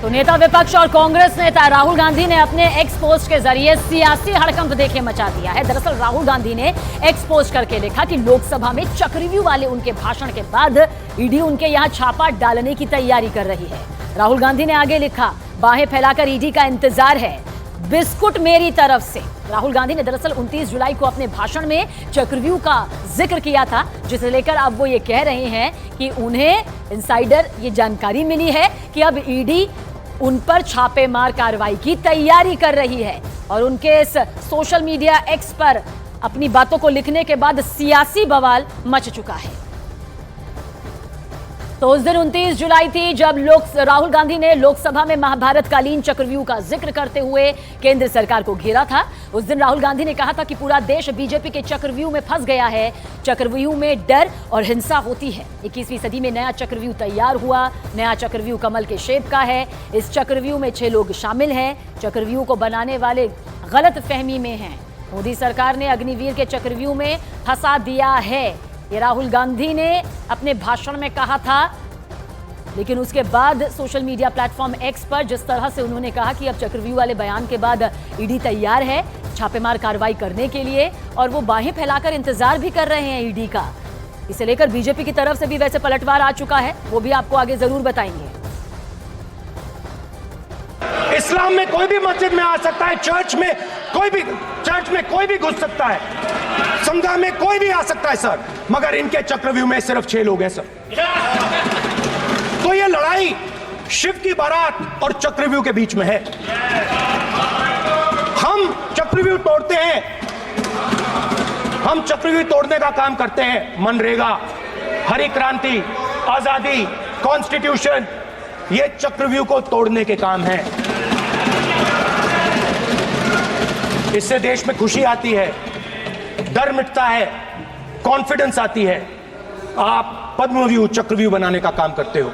तो नेता विपक्ष और कांग्रेस नेता राहुल गांधी ने अपने एक्स पोस्ट के जरिए सियासी हड़कंप देखे मचा दिया है। दरअसल राहुल गांधी ने एक्स पोस्ट करके लिखा कि लोकसभा में चक्रव्यूह वाले उनके भाषण के बाद ईडी उनके यहां छापा डालने की तैयारी कर रही है। राहुल गांधी ने आगे लिखा, बाहें फैलाकर ईडी का इंतजार है, बिस्कुट मेरी तरफ से। राहुल गांधी ने दरअसल 29 जुलाई को अपने भाषण में चक्रव्यूह का जिक्र किया था, जिसे लेकर अब वो ये कह रहे हैं कि उन्हें इनसाइडर ये जानकारी मिली है कि अब ईडी उन पर छापेमार कार्रवाई की तैयारी कर रही है। और उनके इस सोशल मीडिया एक्स पर अपनी बातों को लिखने के बाद सियासी बवाल मच चुका है। तो उस दिन 29 जुलाई थी जब राहुल गांधी ने लोकसभा में महाभारत कालीन चक्रव्यूह का जिक्र करते हुए केंद्र सरकार को घेरा था। उस दिन राहुल गांधी ने कहा था कि पूरा देश बीजेपी के चक्रव्यूह में फंस गया है, चक्रव्यूह में डर और हिंसा होती है। 21वीं सदी में नया चक्रव्यूह तैयार हुआ। नया चक्रव्यूह कमल के शेप का है। इस चक्रव्यूह में 6 लोग शामिल हैं। चक्रव्यूह को बनाने वाले गलत फहमी में हैं। मोदी सरकार ने अग्निवीर के चक्रव्यूह में फंसा दिया है, ये राहुल गांधी ने अपने भाषण में कहा था। लेकिन उसके बाद सोशल मीडिया प्लेटफॉर्म एक्स पर जिस तरह से उन्होंने कहा कि अब चक्रव्यूह वाले बयान के बाद ईडी तैयार है छापेमार कार्रवाई करने के लिए, और वो बाहें फैलाकर इंतजार भी कर रहे हैं ईडी का। इसे लेकर बीजेपी की तरफ से भी वैसे पलटवार आ चुका है, वो भी आपको आगे जरूर बताएंगे। इस्लाम में कोई भी मस्जिद में आ सकता है, चर्च में कोई भी घुस सकता है, समुदाय में कोई भी आ सकता है सर, मगर इनके चक्रव्यूह में सिर्फ 6 लोग हैं सर। तो ये लड़ाई शिव की बारात और चक्रव्यूह के बीच में है। हम चक्रव्यूह तोड़ते हैं, हम चक्रव्यूह तोड़ने का काम करते हैं। मनरेगा, हरी क्रांति, आजादी, कॉन्स्टिट्यूशन, ये चक्रव्यूह को तोड़ने के काम है। इससे देश में खुशी आती है, डर मिटता है, कॉन्फिडेंस आती है। आप पद्मव्यूह चक्रव्यूह बनाने का काम करते हो।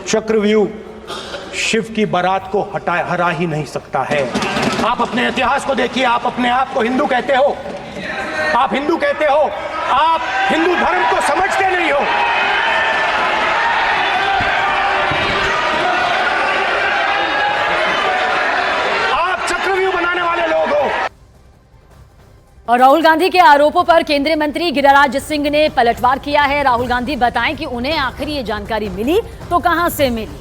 चक्रव्यूह शिव की बारात को हरा ही नहीं सकता है। आप अपने इतिहास को देखिए, आप अपने आप को हिंदू कहते हो, आप हिंदू कहते हो, आप हिंदू धर्म को समझते नहीं हो। और राहुल गांधी के आरोपों पर केंद्रीय मंत्री गिरिराज सिंह ने पलटवार किया है। राहुल गांधी बताएं कि उन्हें आखिर ये जानकारी मिली तो कहां से मिली।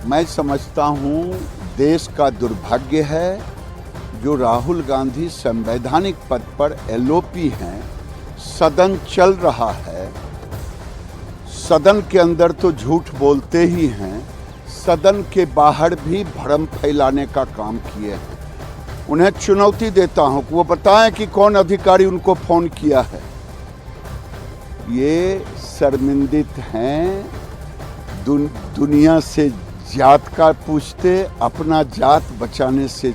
मैं समझता हूं देश का दुर्भाग्य है जो राहुल गांधी संवैधानिक पद पर एलओपी हैं, सदन चल रहा है, सदन के अंदर तो झूठ बोलते ही हैं, सदन के बाहर भी भ्रम फैलाने का काम किए हैं। उन्हें चुनौती देता हूं कि वो बताएं कि कौन अधिकारी उनको फोन किया है। ये शर्मिंदित हैं, दुनिया से जात का पूछते, अपना जात बचाने से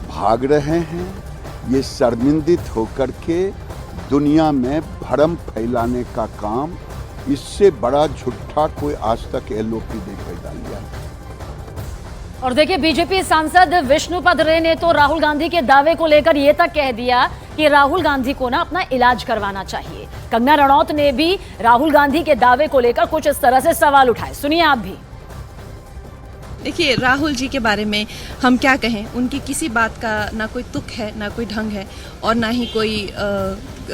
भाग रहे हैं। ये शर्मिंदित होकर के दुनिया में भ्रम फैलाने का काम, इससे बड़ा झूठा कोई आज तक एलओपी नहीं पैदा लिया। और देखिए, बीजेपी सांसद विष्णुपद रे ने तो राहुल गांधी के दावे को लेकर यह तक कह दिया कि राहुल गांधी को ना अपना इलाज करवाना चाहिए। कंगना रणौत ने भी राहुल गांधी के दावे को लेकर कुछ इस तरह से सवाल उठाए, सुनिए आप भी। देखिए, राहुल जी के बारे में हम क्या कहें, उनकी किसी बात का ना कोई तुक है, ना कोई ढंग है, और ना ही कोई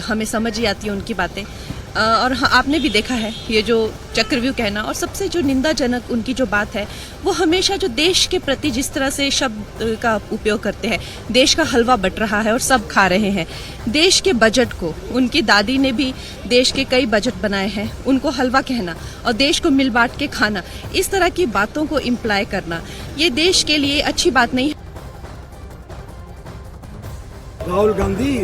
हमें समझ ही आती है उनकी बातें। और आपने भी देखा है ये जो चक्रव्यूह कहना, और सबसे जो निंदाजनक उनकी जो बात है, वो हमेशा जो देश के प्रति जिस तरह से शब्द का उपयोग करते हैं, देश का हलवा बट रहा है और सब खा रहे हैं। देश के बजट को, उनकी दादी ने भी देश के कई बजट बनाए हैं, उनको हलवा कहना और देश को मिल बांट के खाना, इस तरह की बातों को इम्प्लाई करना, ये देश के लिए अच्छी बात नहीं है। राहुल गांधी,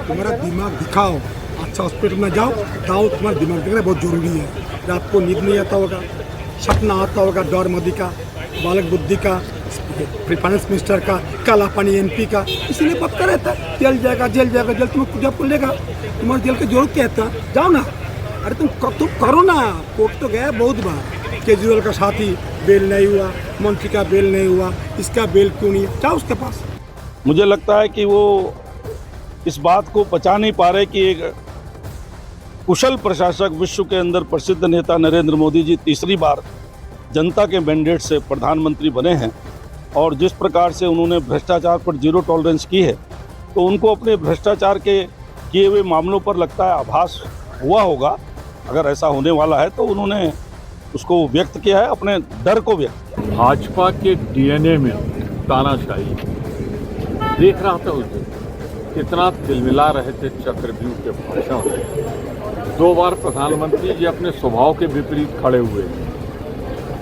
तुम्हारा दिमाग दिखाओ, अच्छा हॉस्पिटल में जाओ, बताओ तुम्हारा दिमाग दिखना बहुत जरूरी है। रात को नींद नहीं आता होगा, सपना आता होगा डर मोदी का, बालक बुद्धि का, फाइनेंस मिनिस्टर का, काला पानी एमपी का, इसीलिए पक्का रहता है जेल जाएगा, जेल जाएगा, जेल तुम्हें जब खुलेगा, तुम्हारे जेल की जरूरत क्या है, जाओ ना। अरे तुम करो ना, कोर्ट तो गया बहुत बार, केजरीवाल का साथी बेल नहीं हुआ, मंत्री का बेल नहीं हुआ, इसका बेल क्यों नहीं है, जाओ उसके पास। मुझे लगता है कि वो इस बात को पचा नहीं पा रहे कि एक कुशल प्रशासक, विश्व के अंदर प्रसिद्ध नेता नरेंद्र मोदी जी तीसरी बार जनता के मैंडेट से प्रधानमंत्री बने हैं और जिस प्रकार से उन्होंने भ्रष्टाचार पर जीरो टॉलरेंस की है, तो उनको अपने भ्रष्टाचार के किए हुए मामलों पर लगता है आभास हुआ होगा। अगर ऐसा होने वाला है तो उन्होंने उसको व्यक्त किया है, अपने डर को व्यक्त। भाजपा के डीएनए में तानाशाही देख रहा था उस दिन कितना तिलमिला रहे थे चक्रव्यूह के भाषण में। 2 बार प्रधानमंत्री जी अपने स्वभाव के विपरीत खड़े हुए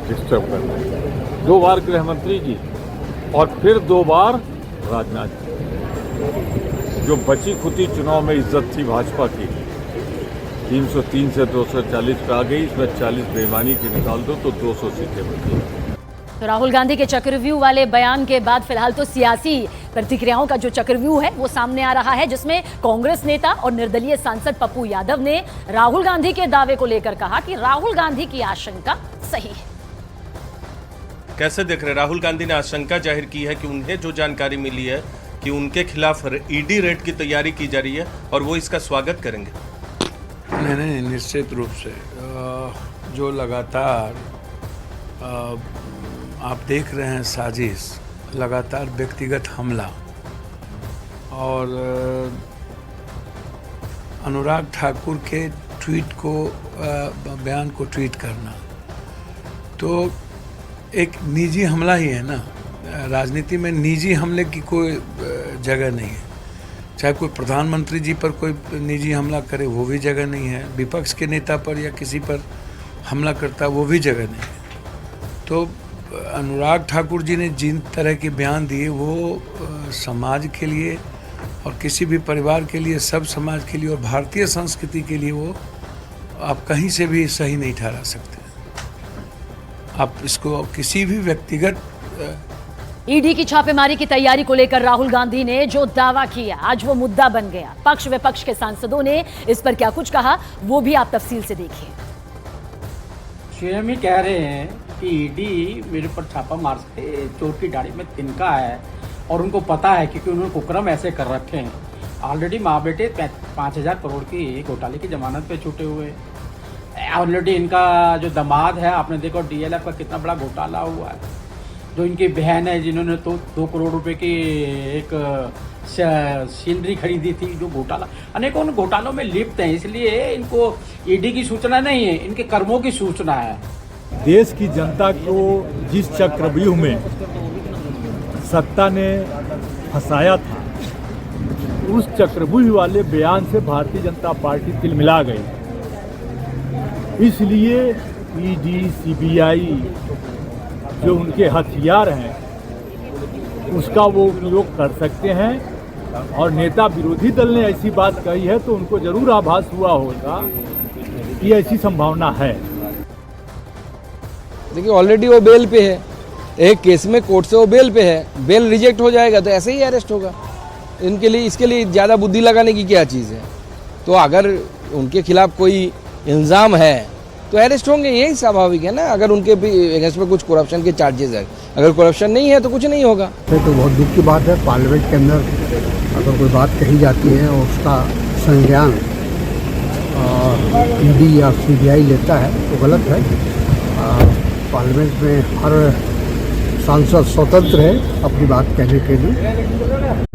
डिस्टर्ब करने, 2 बार गृह मंत्री जी और फिर 2 बार राजनाथ जी। जो बची खुदी चुनाव में इज्जत थी भाजपा की 303 से 240 पे आ गई, इसमें 40 बेईमानी की निकाल दो तो 200 सीटें बची। तो राहुल गांधी के चक्रव्यूह वाले बयान के बाद फिलहाल तो सियासी प्रतिक्रियाओं का जो चक्रव्यूह है वो सामने आ रहा है, जिसमें कांग्रेस नेता और निर्दलीय सांसद पप्पू यादव ने राहुल गांधी के दावे को लेकर कहा कि राहुल गांधी की आशंका सही है। कैसे देख रहे? राहुल गांधी ने आशंका जाहिर की है कि उन्हें जो जानकारी मिली है कि उनके खिलाफ ईडी रेड की तैयारी की जा रही है और वो इसका स्वागत करेंगे। नहीं, निश्चित रूप से जो लगातार आप देख रहे हैं साजिश, लगातार व्यक्तिगत हमला और अनुराग ठाकुर के ट्वीट को बयान को ट्वीट करना, तो एक निजी हमला ही है ना। राजनीति में निजी हमले की कोई जगह नहीं है। चाहे कोई प्रधानमंत्री जी पर कोई निजी हमला करे वो भी जगह नहीं है, विपक्ष के नेता पर या किसी पर हमला करता वो भी जगह नहीं है। तो अनुराग ठाकुर जी ने जिन तरह के बयान दिए वो समाज के लिए और किसी भी परिवार के लिए, सब समाज के लिए और भारतीय संस्कृति के लिए वो आप कहीं से भी सही नहीं ठहरा सकते। आप इसको किसी भी व्यक्तिगत ईडी की छापेमारी की तैयारी को लेकर राहुल गांधी ने जो दावा किया, आज वो मुद्दा बन गया। पक्ष विपक्ष के सांसदों ने इस पर क्या कुछ कहा वो भी आप तफसील से देखिए। स्वयं ही कह रहे हैं कि ईडी मेरे पर छापा मार सकते, चोर की दाढ़ी में तिनका है और उनको पता है क्योंकि उन्होंने कुकर्म ऐसे कर रखे हैं। ऑलरेडी माँ बेटे 5,000 करोड़ की घोटाले की जमानत पे छूटे हुए। ऑलरेडी इनका जो दामाद है, आपने देखो डीएलएफ का कितना बड़ा घोटाला हुआ है। जो इनकी बहन है जिन्होंने तो 2 करोड़ रुपए की एक सीनरी खरीदी थी, जो घोटाला, अनेकों घोटालों में लिप्त हैं। इसलिए इनको ईडी की सूचना नहीं है, इनके कर्मों की सूचना है। देश की जनता को जिस चक्रव्यूह में सत्ता ने फंसाया था, उस चक्रव्यूह वाले बयान से भारतीय जनता पार्टी तिलमिला गई। इसलिए ईडी, सीबीआई जो उनके हथियार हैं उसका वो उपयोग कर सकते हैं और नेता विरोधी दल ने ऐसी बात कही है तो उनको जरूर आभास हुआ होगा कि ऐसी संभावना है। देखिए ऑलरेडी वो बेल पे है, एक केस में कोर्ट से वो बेल पे है, बेल रिजेक्ट हो जाएगा तो ऐसे ही अरेस्ट होगा। इनके लिए इसके लिए ज़्यादा बुद्धि लगाने की क्या चीज़ है। तो अगर उनके खिलाफ कोई इल्ज़ाम है तो अरेस्ट होंगे, यही स्वाभाविक है ना। अगर उनके भी अगेंस्ट में कुछ करप्शन के चार्जेस है, अगर करप्शन नहीं है तो कुछ नहीं होगा। तो बहुत दुख की बात है, पार्लियामेंट के अंदर अगर कोई बात कही जाती है और उसका संज्ञान ईडी या सीबीआई लेता है तो गलत है। पार्लियामेंट में हर सांसद स्वतंत्र है अपनी बात कहने के लिए।